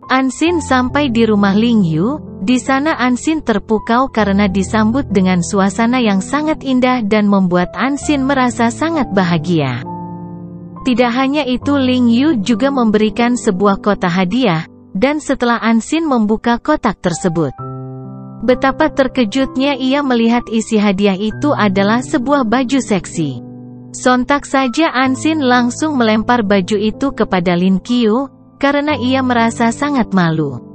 Ansin sampai di rumah Ling Yu. Di sana Ansin terpukau karena disambut dengan suasana yang sangat indah dan membuat Ansin merasa sangat bahagia. Tidak hanya itu, Ling Yu juga memberikan sebuah kotak hadiah, dan setelah Ansin membuka kotak tersebut, betapa terkejutnya ia melihat isi hadiah itu adalah sebuah baju seksi. Sontak saja Ansin langsung melempar baju itu kepada Lin Qiu, karena ia merasa sangat malu.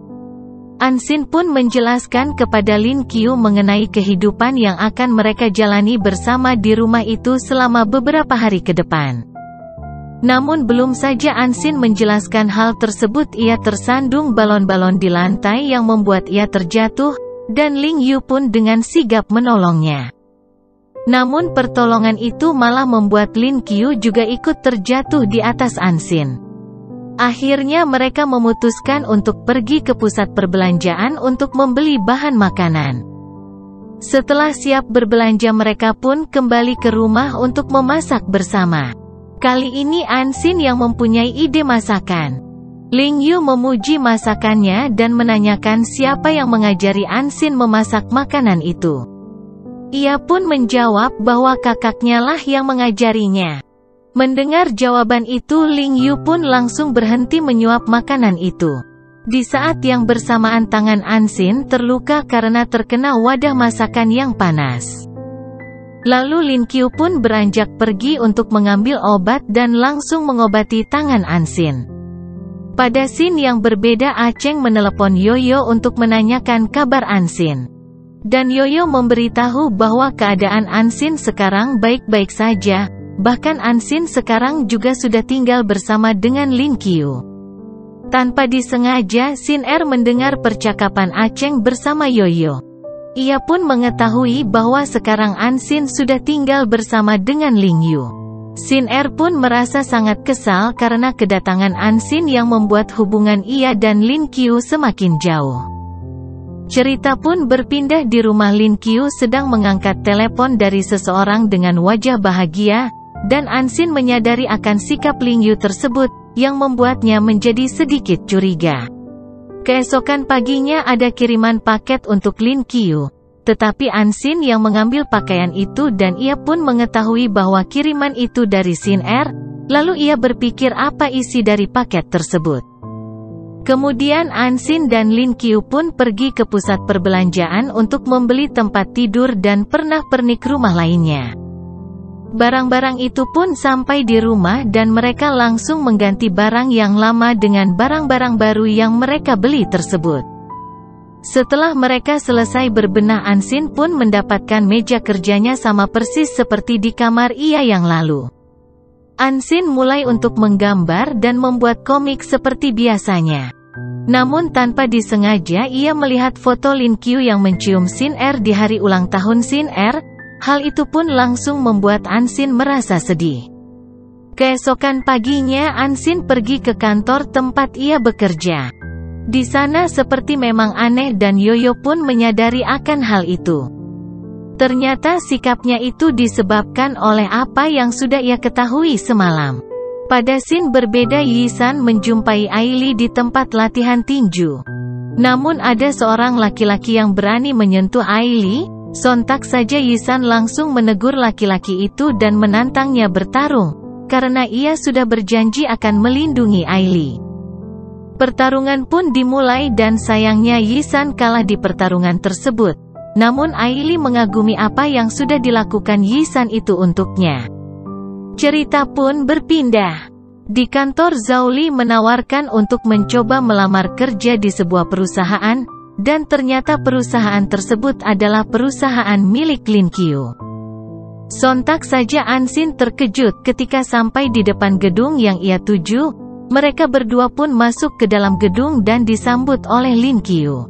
Ansin pun menjelaskan kepada Lin Qiu mengenai kehidupan yang akan mereka jalani bersama di rumah itu selama beberapa hari ke depan. Namun belum saja Ansin menjelaskan hal tersebut, ia tersandung balon-balon di lantai yang membuat ia terjatuh, dan Ling Yu pun dengan sigap menolongnya. Namun pertolongan itu malah membuat Lin Qiu juga ikut terjatuh di atas Ansin. Akhirnya mereka memutuskan untuk pergi ke pusat perbelanjaan untuk membeli bahan makanan. Setelah siap berbelanja, mereka pun kembali ke rumah untuk memasak bersama. Kali ini Ansin yang mempunyai ide masakan. Ling Yu memuji masakannya dan menanyakan siapa yang mengajari Ansin memasak makanan itu. Ia pun menjawab bahwa kakaknya lah yang mengajarinya. Mendengar jawaban itu, Ling Yu pun langsung berhenti menyuap makanan itu. Di saat yang bersamaan tangan Ansin terluka karena terkena wadah masakan yang panas. Lalu Lin Qiu pun beranjak pergi untuk mengambil obat dan langsung mengobati tangan Ansin. Pada scene yang berbeda, Cheng menelepon Yoyo untuk menanyakan kabar Ansin. Dan Yoyo memberitahu bahwa keadaan Ansin sekarang baik-baik saja, bahkan Ansin sekarang juga sudah tinggal bersama dengan Lin Qiu. Tanpa disengaja, Sin Er mendengar percakapan Cheng bersama Yoyo. Ia pun mengetahui bahwa sekarang Ansin sudah tinggal bersama dengan Ling Yu. Sin Er pun merasa sangat kesal karena kedatangan Ansin yang membuat hubungan ia dan Lin Qiu semakin jauh. Cerita pun berpindah di rumah. Lin Qiu sedang mengangkat telepon dari seseorang dengan wajah bahagia, dan Ansin menyadari akan sikap Ling Yu tersebut, yang membuatnya menjadi sedikit curiga. Keesokan paginya ada kiriman paket untuk Lin Qiu, tetapi Ansin yang mengambil pakaian itu dan ia pun mengetahui bahwa kiriman itu dari Sin Er, lalu ia berpikir apa isi dari paket tersebut. Kemudian Ansin dan Lin Qiu pun pergi ke pusat perbelanjaan untuk membeli tempat tidur dan pernak-pernik rumah lainnya. Barang-barang itu pun sampai di rumah dan mereka langsung mengganti barang yang lama dengan barang-barang baru yang mereka beli tersebut. Setelah mereka selesai berbenah, Ansin pun mendapatkan meja kerjanya sama persis seperti di kamar ia yang lalu. Ansin mulai untuk menggambar dan membuat komik seperti biasanya. Namun tanpa disengaja ia melihat foto Lin Qiu yang mencium Sin Er di hari ulang tahun Sin Er. Hal itu pun langsung membuat Ansin merasa sedih. Keesokan paginya Ansin pergi ke kantor tempat ia bekerja. Di sana seperti memang aneh dan Yoyo pun menyadari akan hal itu. Ternyata sikapnya itu disebabkan oleh apa yang sudah ia ketahui semalam. Pada scene berbeda, Yisan menjumpai Aili di tempat latihan tinju. Namun ada seorang laki-laki yang berani menyentuh Aili. Sontak saja Yisan langsung menegur laki-laki itu dan menantangnya bertarung, karena ia sudah berjanji akan melindungi Aili. Pertarungan pun dimulai dan sayangnya Yisan kalah di pertarungan tersebut. Namun Aili mengagumi apa yang sudah dilakukan Yisan itu untuknya. Cerita pun berpindah. Di kantor, Zhao Li menawarkan untuk mencoba melamar kerja di sebuah perusahaan, dan ternyata perusahaan tersebut adalah perusahaan milik Lin Qiu. Sontak saja Ansin terkejut ketika sampai di depan gedung yang ia tuju. Mereka berdua pun masuk ke dalam gedung dan disambut oleh Lin Qiu.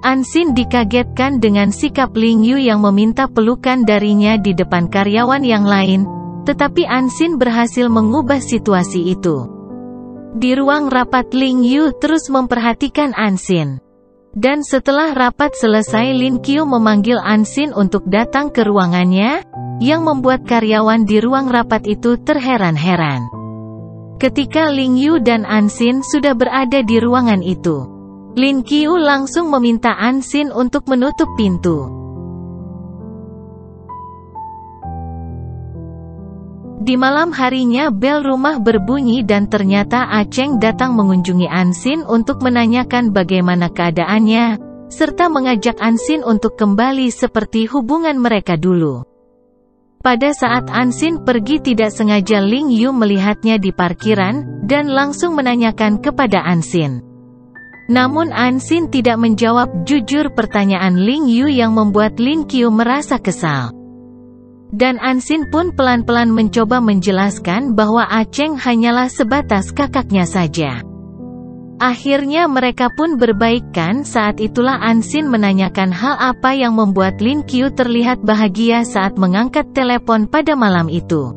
Ansin dikagetkan dengan sikap Ling Yu yang meminta pelukan darinya di depan karyawan yang lain, tetapi Ansin berhasil mengubah situasi itu. Di ruang rapat, Ling Yu terus memperhatikan Ansin. Dan setelah rapat selesai, Lin Qiu memanggil Ansin untuk datang ke ruangannya, yang membuat karyawan di ruang rapat itu terheran-heran. Ketika Ling Yu dan Ansin sudah berada di ruangan itu, Lin Qiu langsung meminta Ansin untuk menutup pintu. Di malam harinya bel rumah berbunyi dan ternyata A Cheng datang mengunjungi Ansin untuk menanyakan bagaimana keadaannya, serta mengajak Ansin untuk kembali seperti hubungan mereka dulu. Pada saat Ansin pergi tidak sengaja Ling Yu melihatnya di parkiran, dan langsung menanyakan kepada Ansin. Namun Ansin tidak menjawab jujur pertanyaan Ling Yu yang membuat Lin Qiu merasa kesal. Dan Ansin pun pelan-pelan mencoba menjelaskan bahwa A Cheng hanyalah sebatas kakaknya saja. Akhirnya mereka pun berbaikan. Saat itulah Ansin menanyakan hal apa yang membuat Lin Qiu terlihat bahagia saat mengangkat telepon pada malam itu.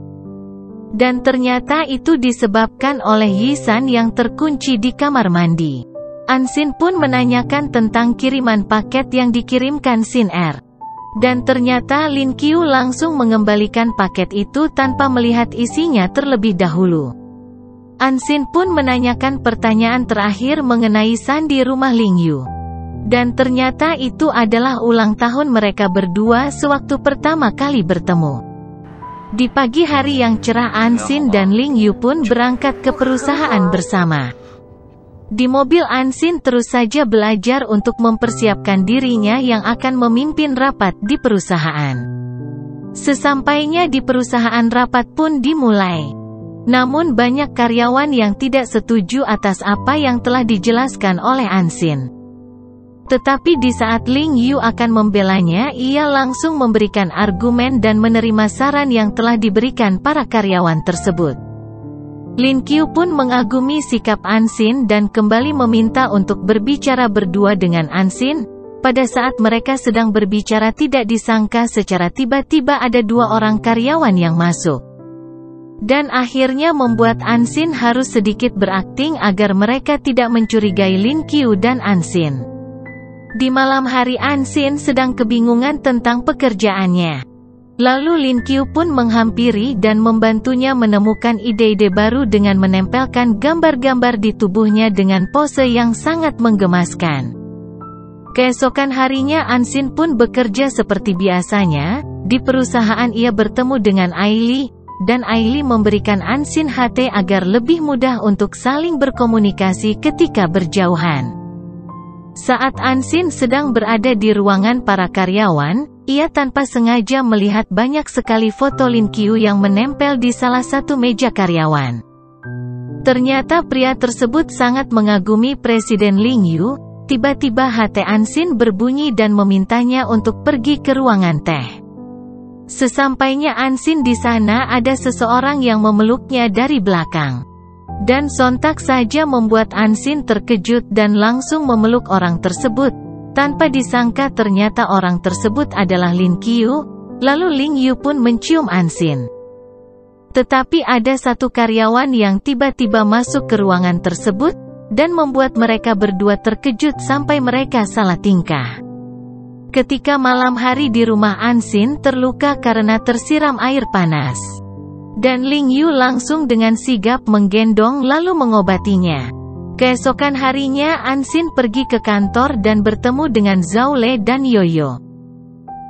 Dan ternyata itu disebabkan oleh Yisan yang terkunci di kamar mandi. Ansin pun menanyakan tentang kiriman paket yang dikirimkan Sin Er. Dan ternyata Lin Qiu langsung mengembalikan paket itu tanpa melihat isinya terlebih dahulu. Ansin pun menanyakan pertanyaan terakhir mengenai sandi rumah Ling Yu. Dan ternyata itu adalah ulang tahun mereka berdua sewaktu pertama kali bertemu. Di pagi hari yang cerah Ansin dan Ling Yu pun berangkat ke perusahaan bersama. Di mobil Ansin terus saja belajar untuk mempersiapkan dirinya yang akan memimpin rapat di perusahaan. Sesampainya di perusahaan rapat pun dimulai. Namun banyak karyawan yang tidak setuju atas apa yang telah dijelaskan oleh Ansin. Tetapi di saat Ling Yu akan membelanya, ia langsung memberikan argumen dan menerima saran yang telah diberikan para karyawan tersebut. Lin Qiu pun mengagumi sikap Ansin dan kembali meminta untuk berbicara berdua dengan Ansin. Pada saat mereka sedang berbicara tidak disangka secara tiba-tiba ada dua orang karyawan yang masuk. Dan akhirnya membuat Ansin harus sedikit berakting agar mereka tidak mencurigai Lin Qiu dan Ansin. Di malam hari Ansin sedang kebingungan tentang pekerjaannya. Lalu Lin Qiu pun menghampiri dan membantunya menemukan ide-ide baru dengan menempelkan gambar-gambar di tubuhnya dengan pose yang sangat menggemaskan. Keesokan harinya Ansin pun bekerja seperti biasanya. Di perusahaan ia bertemu dengan Aili, dan Aili memberikan Ansin HT agar lebih mudah untuk saling berkomunikasi ketika berjauhan. Saat Ansin sedang berada di ruangan para karyawan, ia tanpa sengaja melihat banyak sekali foto Lin Qiu yang menempel di salah satu meja karyawan. Ternyata pria tersebut sangat mengagumi Presiden Ling Yu. Tiba-tiba HT Ansin berbunyi dan memintanya untuk pergi ke ruangan teh. Sesampainya Ansin di sana ada seseorang yang memeluknya dari belakang. Dan sontak saja membuat Ansin terkejut dan langsung memeluk orang tersebut. Tanpa disangka ternyata orang tersebut adalah Lin Qiu. Lalu Ling Yu pun mencium Ansin. Tetapi ada satu karyawan yang tiba-tiba masuk ke ruangan tersebut, dan membuat mereka berdua terkejut sampai mereka salah tingkah. Ketika malam hari di rumah Ansin terluka karena tersiram air panas. Dan Ling Yu langsung dengan sigap menggendong lalu mengobatinya. Keesokan harinya Ansin pergi ke kantor dan bertemu dengan Zhao Le dan Yoyo.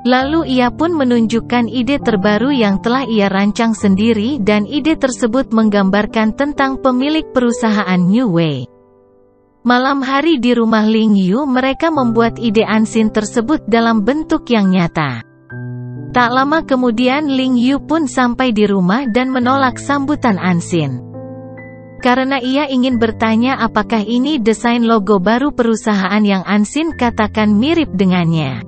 Lalu ia pun menunjukkan ide terbaru yang telah ia rancang sendiri dan ide tersebut menggambarkan tentang pemilik perusahaan New Way. Malam hari di rumah Ling Yu mereka membuat ide Ansin tersebut dalam bentuk yang nyata. Tak lama kemudian Ling Yu pun sampai di rumah dan menolak sambutan Ansin. Karena ia ingin bertanya apakah ini desain logo baru perusahaan yang Ansin katakan mirip dengannya.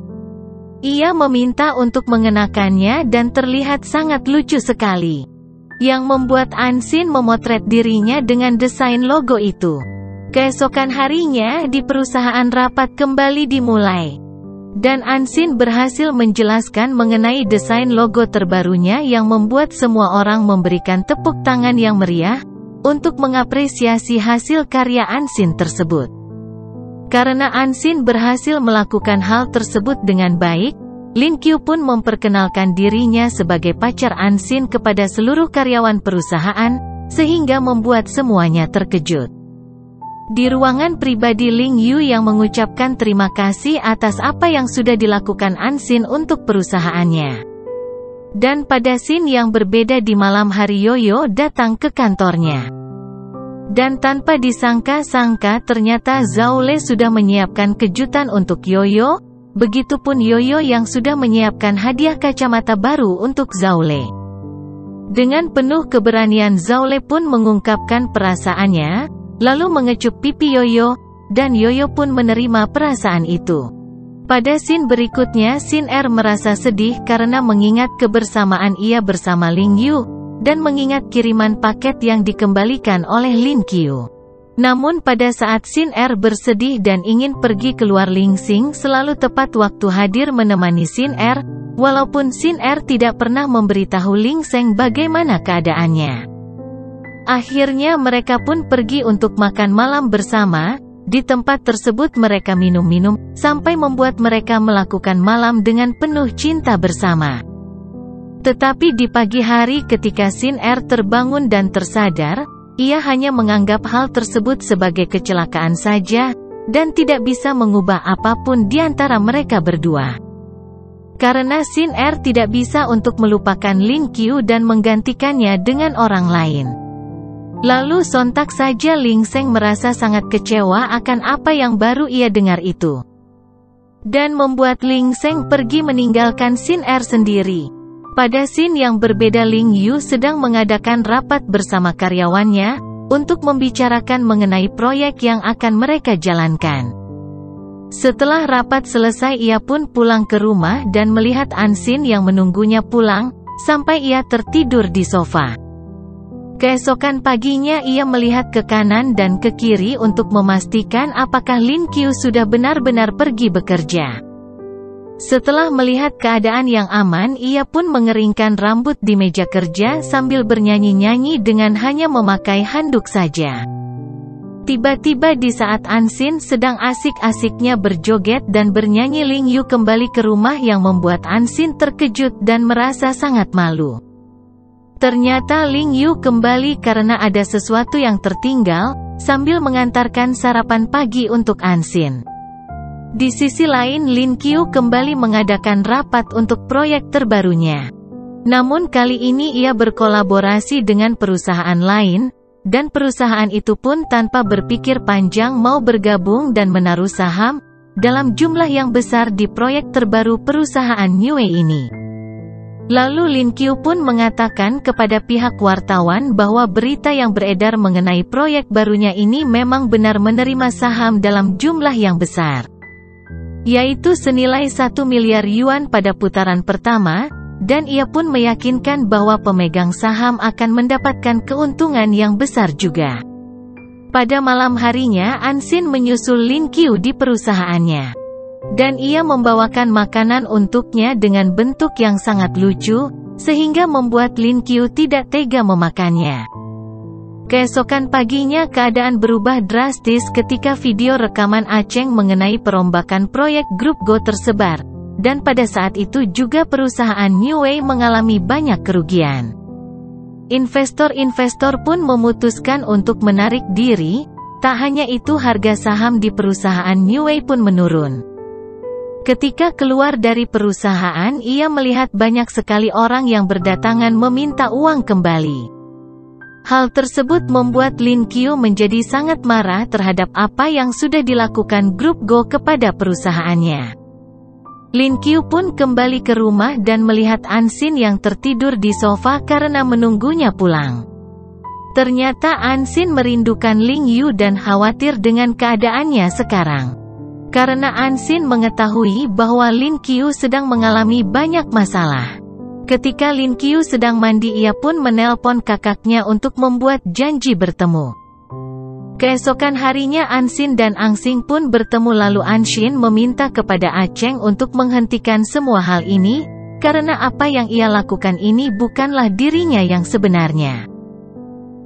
Ia meminta untuk mengenakannya dan terlihat sangat lucu sekali. Yang membuat Ansin memotret dirinya dengan desain logo itu. Keesokan harinya di perusahaan rapat kembali dimulai. Dan Ansin berhasil menjelaskan mengenai desain logo terbarunya yang membuat semua orang memberikan tepuk tangan yang meriah, untuk mengapresiasi hasil karya Ansin tersebut. Karena Ansin berhasil melakukan hal tersebut dengan baik, Lin Qiu pun memperkenalkan dirinya sebagai pacar Ansin kepada seluruh karyawan perusahaan, sehingga membuat semuanya terkejut. Di ruangan pribadi Ling Yu yang mengucapkan terima kasih atas apa yang sudah dilakukan Ansin untuk perusahaannya. Dan pada scene yang berbeda di malam hari, Yoyo datang ke kantornya. Dan tanpa disangka-sangka ternyata Zhao Lei sudah menyiapkan kejutan untuk Yoyo, begitupun Yoyo yang sudah menyiapkan hadiah kacamata baru untuk Zhao Lei. Dengan penuh keberanian Zhao Lei pun mengungkapkan perasaannya, lalu mengecup pipi Yoyo, dan Yoyo pun menerima perasaan itu. Pada scene berikutnya, Sin Er merasa sedih karena mengingat kebersamaan ia bersama Ling Yu, dan mengingat kiriman paket yang dikembalikan oleh Lin Qiu. Namun pada saat Sin Er bersedih dan ingin pergi keluar, Ling Xing selalu tepat waktu hadir menemani Sin Er, walaupun Sin Er tidak pernah memberitahu Ling Xing bagaimana keadaannya. Akhirnya mereka pun pergi untuk makan malam bersama. Di tempat tersebut mereka minum-minum, sampai membuat mereka melakukan malam dengan penuh cinta bersama. Tetapi di pagi hari ketika Sin Er terbangun dan tersadar, ia hanya menganggap hal tersebut sebagai kecelakaan saja, dan tidak bisa mengubah apapun di antara mereka berdua. Karena Sin Er tidak bisa untuk melupakan Lin Qiu dan menggantikannya dengan orang lain. Lalu sontak saja Ling Xing merasa sangat kecewa akan apa yang baru ia dengar itu. Dan membuat Ling Xing pergi meninggalkan Sin Er sendiri. Pada scene yang berbeda, Ling Yu sedang mengadakan rapat bersama karyawannya, untuk membicarakan mengenai proyek yang akan mereka jalankan. Setelah rapat selesai, ia pun pulang ke rumah dan melihat Ansin yang menunggunya pulang, sampai ia tertidur di sofa. Keesokan paginya ia melihat ke kanan dan ke kiri untuk memastikan apakah Lin Qiu sudah benar-benar pergi bekerja. Setelah melihat keadaan yang aman, ia pun mengeringkan rambut di meja kerja sambil bernyanyi-nyanyi dengan hanya memakai handuk saja. Tiba-tiba di saat Ansin sedang asik-asiknya berjoget dan bernyanyi, Ling Yu kembali ke rumah yang membuat Ansin terkejut dan merasa sangat malu. Ternyata Ling Yu kembali karena ada sesuatu yang tertinggal, sambil mengantarkan sarapan pagi untuk Ansin. Di sisi lain, Lin Qiu kembali mengadakan rapat untuk proyek terbarunya. Namun kali ini ia berkolaborasi dengan perusahaan lain, dan perusahaan itu pun tanpa berpikir panjang mau bergabung dan menaruh saham dalam jumlah yang besar di proyek terbaru perusahaan Niue ini. Lalu Lin Qiu pun mengatakan kepada pihak wartawan bahwa berita yang beredar mengenai proyek barunya ini memang benar, menerima saham dalam jumlah yang besar, yaitu senilai 1 miliar yuan pada putaran pertama, dan ia pun meyakinkan bahwa pemegang saham akan mendapatkan keuntungan yang besar juga. Pada malam harinya, Ansin menyusul Lin Qiu di perusahaannya. Dan ia membawakan makanan untuknya dengan bentuk yang sangat lucu, sehingga membuat Lin Qiu tidak tega memakannya. Keesokan paginya keadaan berubah drastis ketika video rekaman Aceng mengenai perombakan proyek grup Go tersebar, dan pada saat itu juga perusahaan Niue mengalami banyak kerugian. Investor-investor pun memutuskan untuk menarik diri, tak hanya itu harga saham di perusahaan Niue pun menurun. Ketika keluar dari perusahaan, ia melihat banyak sekali orang yang berdatangan meminta uang kembali. Hal tersebut membuat Lin Qiu menjadi sangat marah terhadap apa yang sudah dilakukan grup Go kepada perusahaannya. Lin Qiu pun kembali ke rumah dan melihat Ansin yang tertidur di sofa karena menunggunya pulang. Ternyata Ansin merindukan Ling Yu dan khawatir dengan keadaannya sekarang. Karena Ansin mengetahui bahwa Lin Qiu sedang mengalami banyak masalah. Ketika Lin Qiu sedang mandi, ia pun menelpon kakaknya untuk membuat janji bertemu. Keesokan harinya Ansin dan Angsing pun bertemu, lalu Ansin meminta kepada Aceng untuk menghentikan semua hal ini, karena apa yang ia lakukan ini bukanlah dirinya yang sebenarnya.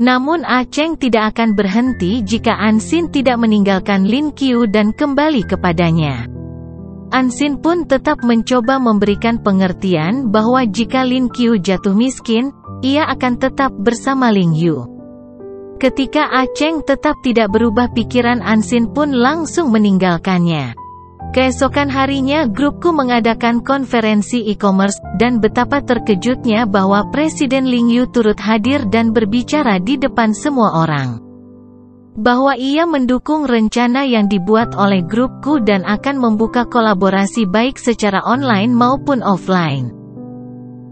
Namun Aceng tidak akan berhenti jika Ansin tidak meninggalkan Lin Qiu dan kembali kepadanya. Ansin pun tetap mencoba memberikan pengertian bahwa jika Lin Qiu jatuh miskin, ia akan tetap bersama Ling Yu. Ketika Cheng tetap tidak berubah pikiran, Ansin pun langsung meninggalkannya. Keesokan harinya grupku mengadakan konferensi e-commerce, dan betapa terkejutnya bahwa Presiden Ling Yu turut hadir dan berbicara di depan semua orang. Bahwa ia mendukung rencana yang dibuat oleh grupku dan akan membuka kolaborasi baik secara online maupun offline.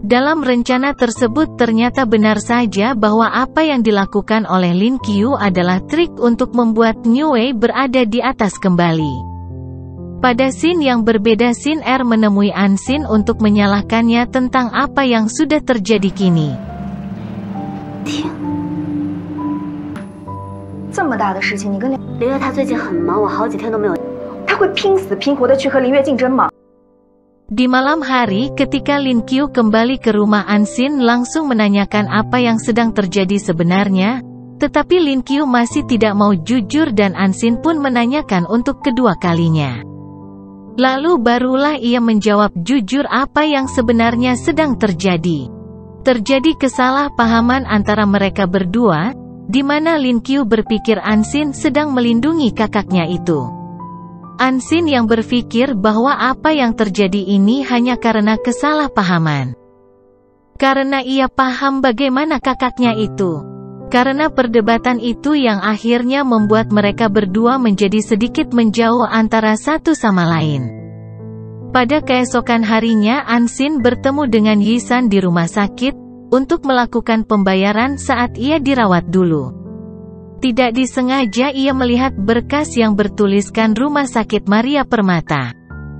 Dalam rencana tersebut ternyata benar saja bahwa apa yang dilakukan oleh Lin Qiu adalah trik untuk membuat New Wei berada di atas kembali. Pada scene yang berbeda, Xin Er menemui Ansin untuk menyalahkannya tentang apa yang sudah terjadi kini. 这么大的事情，你跟林月她最近很忙，我好几天都没有。他会拼死拼活的去和林月竞争吗？ Di malam hari, ketika Lin Qiu kembali ke rumah, Ansin langsung menanyakan apa yang sedang terjadi sebenarnya, tetapi Lin Qiu masih tidak mau jujur dan Ansin pun menanyakan untuk kedua kalinya. Lalu barulah ia menjawab jujur apa yang sebenarnya sedang terjadi. Terjadi kesalahpahaman antara mereka berdua, di mana Lin Qiu berpikir Ansin sedang melindungi kakaknya itu. Ansin yang berpikir bahwa apa yang terjadi ini hanya karena kesalahpahaman. Karena ia paham bagaimana kakaknya itu. Karena perdebatan itu yang akhirnya membuat mereka berdua menjadi sedikit menjauh antara satu sama lain. Pada keesokan harinya, Ansin bertemu dengan Yisan di rumah sakit, untuk melakukan pembayaran saat ia dirawat dulu. Tidak disengaja ia melihat berkas yang bertuliskan Rumah Sakit Maria Permata.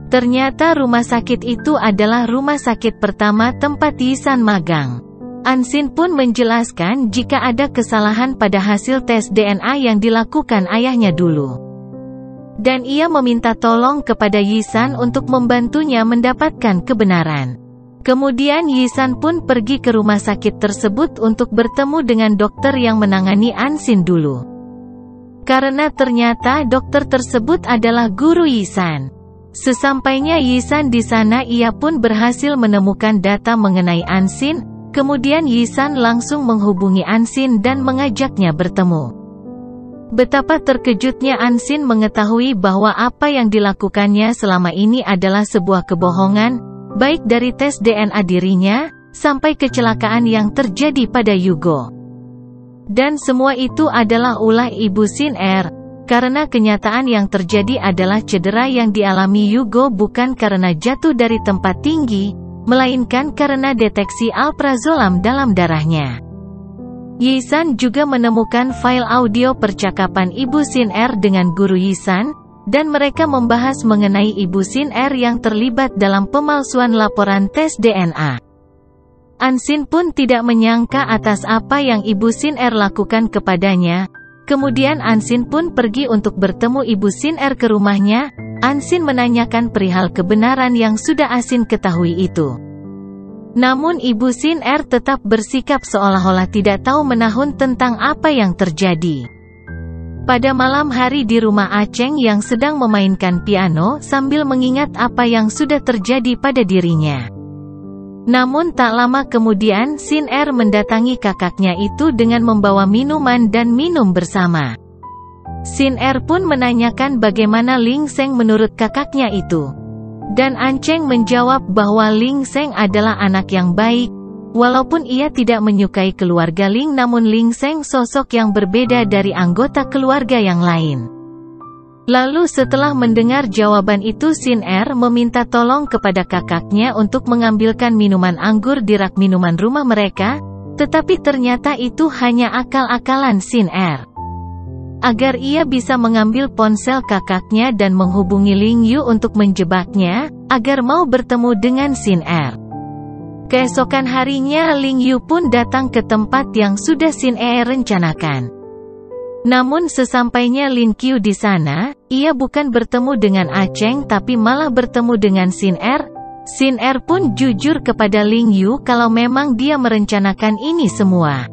Ternyata rumah sakit itu adalah rumah sakit pertama tempat Yisan magang. Ansin pun menjelaskan jika ada kesalahan pada hasil tes DNA yang dilakukan ayahnya dulu. Dan ia meminta tolong kepada Yisan untuk membantunya mendapatkan kebenaran. Kemudian Yisan pun pergi ke rumah sakit tersebut untuk bertemu dengan dokter yang menangani Ansin dulu. Karena ternyata dokter tersebut adalah guru Yisan. Sesampainya Yisan di sana, ia pun berhasil menemukan data mengenai Ansin. Kemudian Yisan langsung menghubungi Ansin dan mengajaknya bertemu. Betapa terkejutnya Ansin mengetahui bahwa apa yang dilakukannya selama ini adalah sebuah kebohongan, baik dari tes DNA dirinya, sampai kecelakaan yang terjadi pada Yugo. Dan semua itu adalah ulah ibu Xin Er, karena kenyataan yang terjadi adalah cedera yang dialami Yugo bukan karena jatuh dari tempat tinggi, melainkan karena deteksi alprazolam dalam darahnya. Yisan juga menemukan file audio percakapan Ibu Xin Er dengan guru Yisan, dan mereka membahas mengenai Ibu Xin Er yang terlibat dalam pemalsuan laporan tes DNA. Ansin pun tidak menyangka atas apa yang Ibu Xin Er lakukan kepadanya. Kemudian Ansin pun pergi untuk bertemu Ibu Xin Er ke rumahnya. Ansin menanyakan perihal kebenaran yang sudah Ansin ketahui itu. Namun Ibu Xin Er tetap bersikap seolah-olah tidak tahu menahun tentang apa yang terjadi. Pada malam hari di rumah Cheng yang sedang memainkan piano sambil mengingat apa yang sudah terjadi pada dirinya. Namun tak lama kemudian Xin Er mendatangi kakaknya itu dengan membawa minuman dan minum bersama. Xin Er pun menanyakan bagaimana Ling Seng menurut kakaknya itu. Dan Cheng menjawab bahwa Ling Seng adalah anak yang baik. Walaupun ia tidak menyukai keluarga Ling, namun Ling Seng sosok yang berbeda dari anggota keluarga yang lain. Lalu setelah mendengar jawaban itu, Xin Er meminta tolong kepada kakaknya untuk mengambilkan minuman anggur di rak minuman rumah mereka, tetapi ternyata itu hanya akal-akalan Xin Er. Agar ia bisa mengambil ponsel kakaknya dan menghubungi Ling Yu untuk menjebaknya, agar mau bertemu dengan Xin Er. Keesokan harinya Ling Yu pun datang ke tempat yang sudah Xin Er rencanakan. Namun sesampainya Lin Qiu di sana, ia bukan bertemu dengan Cheng tapi malah bertemu dengan Xin Er. Xin Er pun jujur kepada Ling Yu kalau memang dia merencanakan ini semua.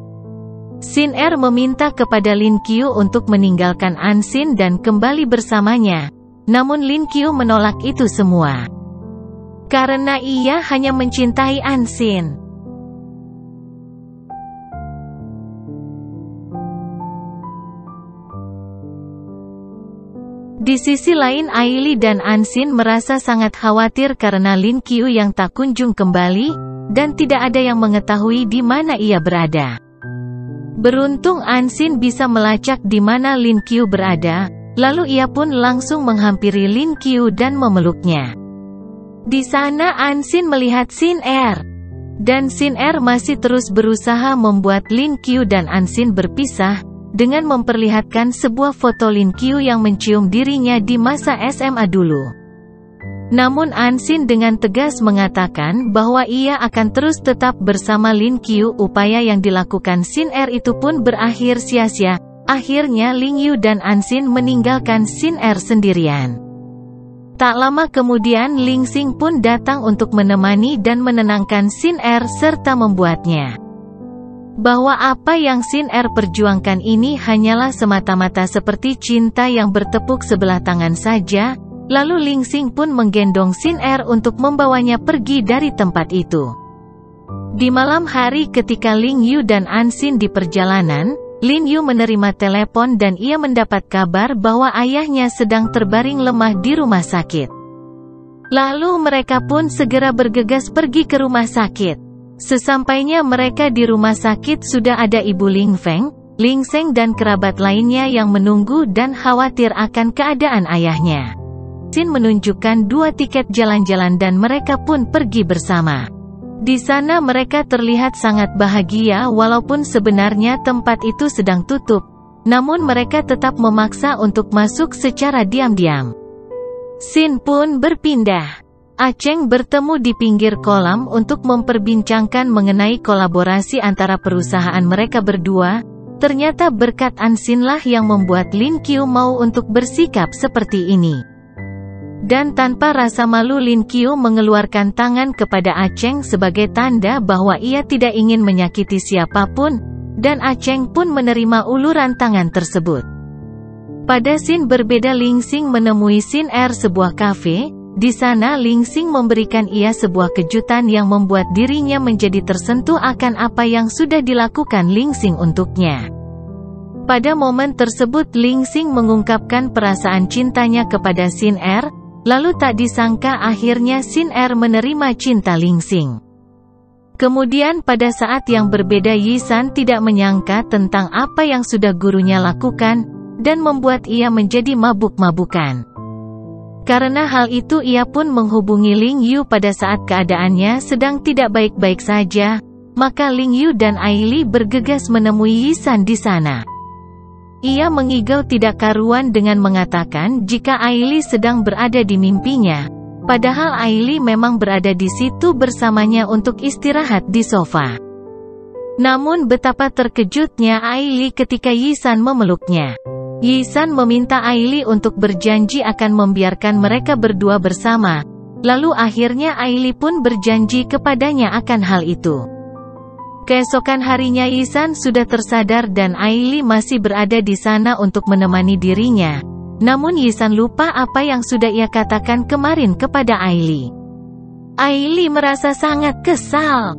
Xin Er meminta kepada Lin Qiu untuk meninggalkan Ansin dan kembali bersamanya. Namun Lin Qiu menolak itu semua. Karena ia hanya mencintai Ansin. Di sisi lain Aili dan Ansin merasa sangat khawatir karena Lin Qiu yang tak kunjung kembali, dan tidak ada yang mengetahui di mana ia berada. Beruntung Ansin bisa melacak di mana Lin Qiu berada, lalu ia pun langsung menghampiri Lin Qiu dan memeluknya. Di sana Ansin melihat Xin Er. Dan Xin Er masih terus berusaha membuat Lin Qiu dan Ansin berpisah, dengan memperlihatkan sebuah foto Lin Qiu yang mencium dirinya di masa SMA dulu. Namun Ansin dengan tegas mengatakan bahwa ia akan terus tetap bersama Lin Qiu. Upaya yang dilakukan Xin Er itu pun berakhir sia-sia. Akhirnya Ling Yu dan Ansin meninggalkan Xin Er sendirian. Tak lama kemudian Ling Xing pun datang untuk menemani dan menenangkan Xin Er serta membuatnya bahwa apa yang Xin Er perjuangkan ini hanyalah semata-mata seperti cinta yang bertepuk sebelah tangan saja. Lalu Ling Xing pun menggendong Xin Er untuk membawanya pergi dari tempat itu. Di malam hari ketika Ling Yu dan Ansin di perjalanan, Lin Yu menerima telepon dan ia mendapat kabar bahwa ayahnya sedang terbaring lemah di rumah sakit. Lalu mereka pun segera bergegas pergi ke rumah sakit. Sesampainya mereka di rumah sakit sudah ada Ibu Ling Feng, Ling Sheng dan kerabat lainnya yang menunggu dan khawatir akan keadaan ayahnya. Xin menunjukkan 2 tiket jalan-jalan dan mereka pun pergi bersama. Di sana mereka terlihat sangat bahagia walaupun sebenarnya tempat itu sedang tutup. Namun mereka tetap memaksa untuk masuk secara diam-diam. Xin pun berpindah. Acheng bertemu di pinggir kolam untuk memperbincangkan mengenai kolaborasi antara perusahaan mereka berdua. Ternyata berkat Ansin lah yang membuat Lin Qiu mau untuk bersikap seperti ini. Dan tanpa rasa malu Lin Qiu mengeluarkan tangan kepada Acheng sebagai tanda bahwa ia tidak ingin menyakiti siapapun, dan Acheng pun menerima uluran tangan tersebut. Pada scene berbeda Ling Xing menemui Xin Er sebuah kafe. Di sana Ling Xing memberikan ia sebuah kejutan yang membuat dirinya menjadi tersentuh akan apa yang sudah dilakukan Ling Xing untuknya. Pada momen tersebut Ling Xing mengungkapkan perasaan cintanya kepada Xin Er, lalu tak disangka akhirnya Xin Er menerima cinta Ling Xing. Kemudian pada saat yang berbeda Yi San tidak menyangka tentang apa yang sudah gurunya lakukan, dan membuat ia menjadi mabuk-mabukan. Karena hal itu ia pun menghubungi Ling Yu pada saat keadaannya sedang tidak baik-baik saja, maka Ling Yu dan Aili bergegas menemui Yi San di sana. Ia mengigau tidak karuan dengan mengatakan jika Aili sedang berada di mimpinya, padahal Aili memang berada di situ bersamanya untuk istirahat di sofa. Namun betapa terkejutnya Aili ketika Yi San memeluknya. Yi San meminta Aili untuk berjanji akan membiarkan mereka berdua bersama, lalu akhirnya Aili pun berjanji kepadanya akan hal itu. Keesokan harinya Yi San sudah tersadar dan Aili masih berada di sana untuk menemani dirinya. Namun Yi San lupa apa yang sudah ia katakan kemarin kepada Aili. Aili merasa sangat kesal.